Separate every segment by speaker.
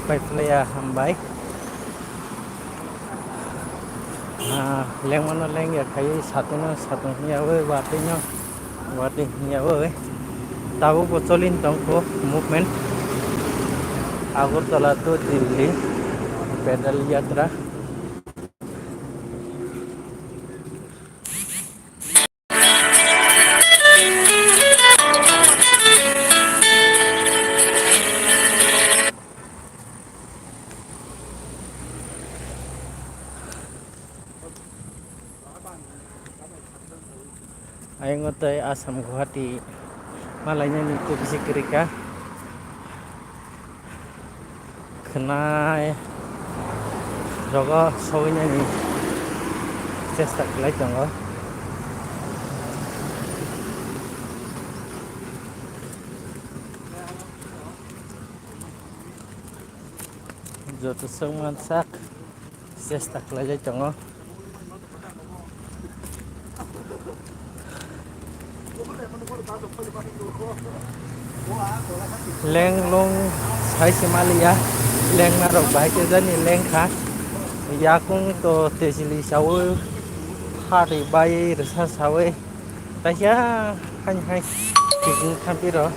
Speaker 1: paiflaya hambai leng mana leng ya kai satu nyawa wati nyawa tahu pocolin tongko movement Agartala to Delhi pedal yatra ayo ngotai Asam Guwahati malainya niku bisikrika kena rogo soalnya nih cesta kelai tonggo joto semuan sak cesta kelai tonggo leng long sai Somalia leng narok bahai jani leng kha yakung to tesili sawo hari bai rasa sawe tasya hai tiking kampiro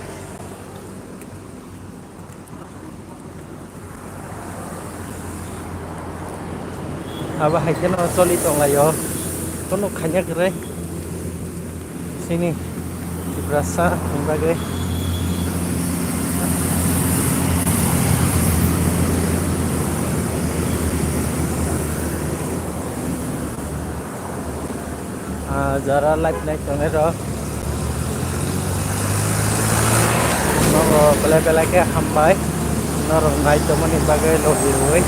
Speaker 1: aba hai jeno soli tong layo kono khanya kre sini berasa sebagai jara live naik tengah ro nogo bela ke hambai norong naik teman bagai logi woi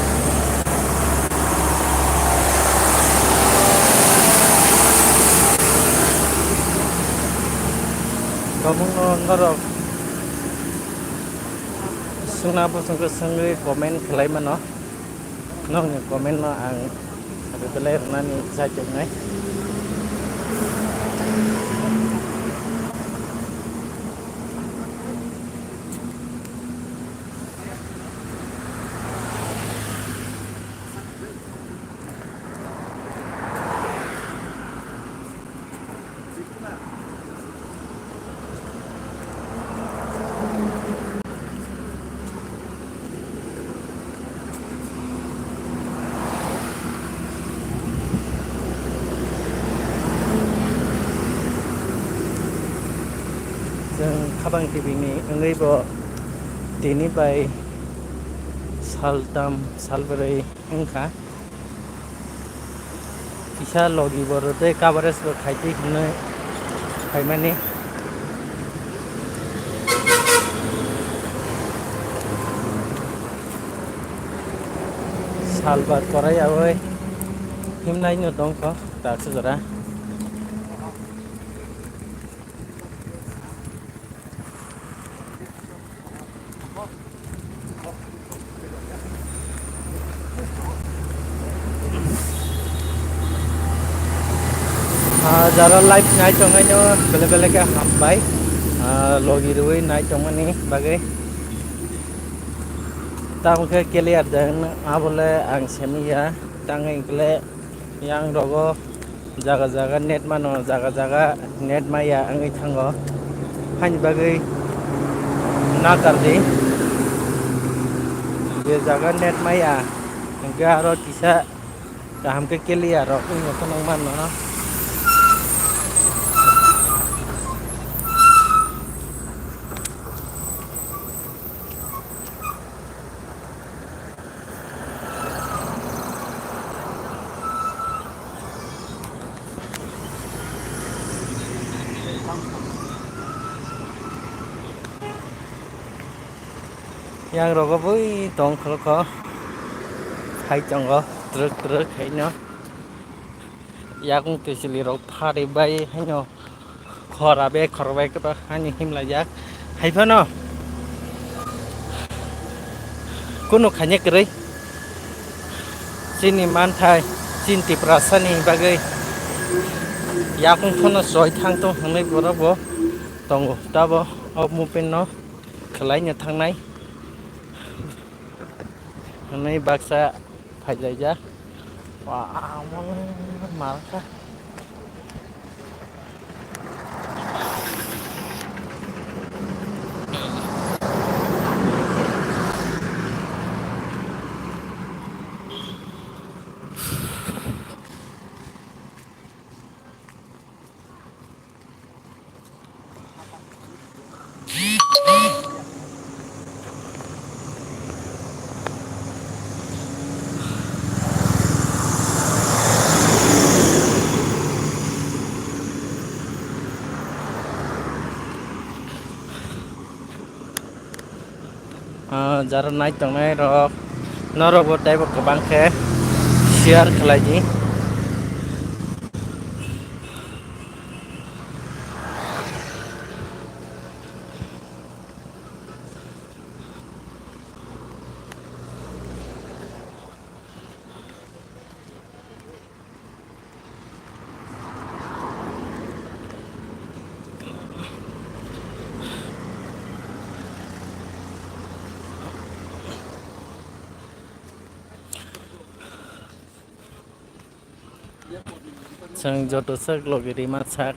Speaker 1: kamu norong sungna po sungguh komen kelai mana nong komen no ang ada belai nani saja ngai Kabang TV ni engai bo tini bai saltam salberai engka kisah logi borote kabares bo khaiti hne khaimani salbat korai awoi himnai no dongko ta sujara jara live naik conganyo bele ke hambai logi ruin naik congan ni bagai tang ke clear dan abole ang semia tang ingkle yang rogo jaga net mano jaga net maya ang ithango han bagai na kardi ye jaga net maya engga ro tisa kaham ke clear ro ing konong man no yang rogo bui tong ko hai chongo truk hai no yakung tesili rok thari bai hai no khorbai ko hani himla yak hai phano kuno khanye krai sini manthai sinti prasani bagai yakung phono soi thang to hangai borobo tongo tabo ob mupin no khlai nya thangnai Ini baksa fajaja. Wah, malka. Jara naik tengah rok. Noro buat day buat kebangke. Share kelagi. Sang jodoh sak logiri masak.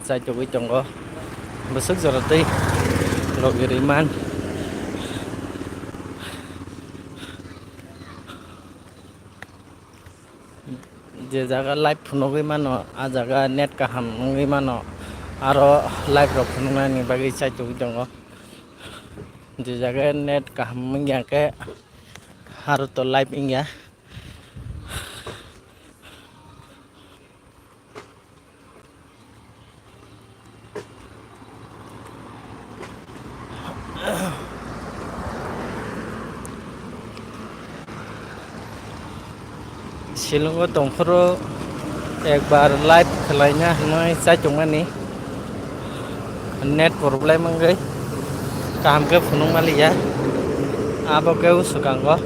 Speaker 1: Saya coba conggo. Besok joroti logiriman. Je jaga live phunogoi mano a jaga net kaham nongoi mano aro live rok phunuknani bagi sai cobi tongo je jaga net kaham mangya ke aro to live ingya Shillongo tongphoro ekbar live khlaina hwnai sai tongmani net problem mangai kaham ke phunukmaliya abo ke usukango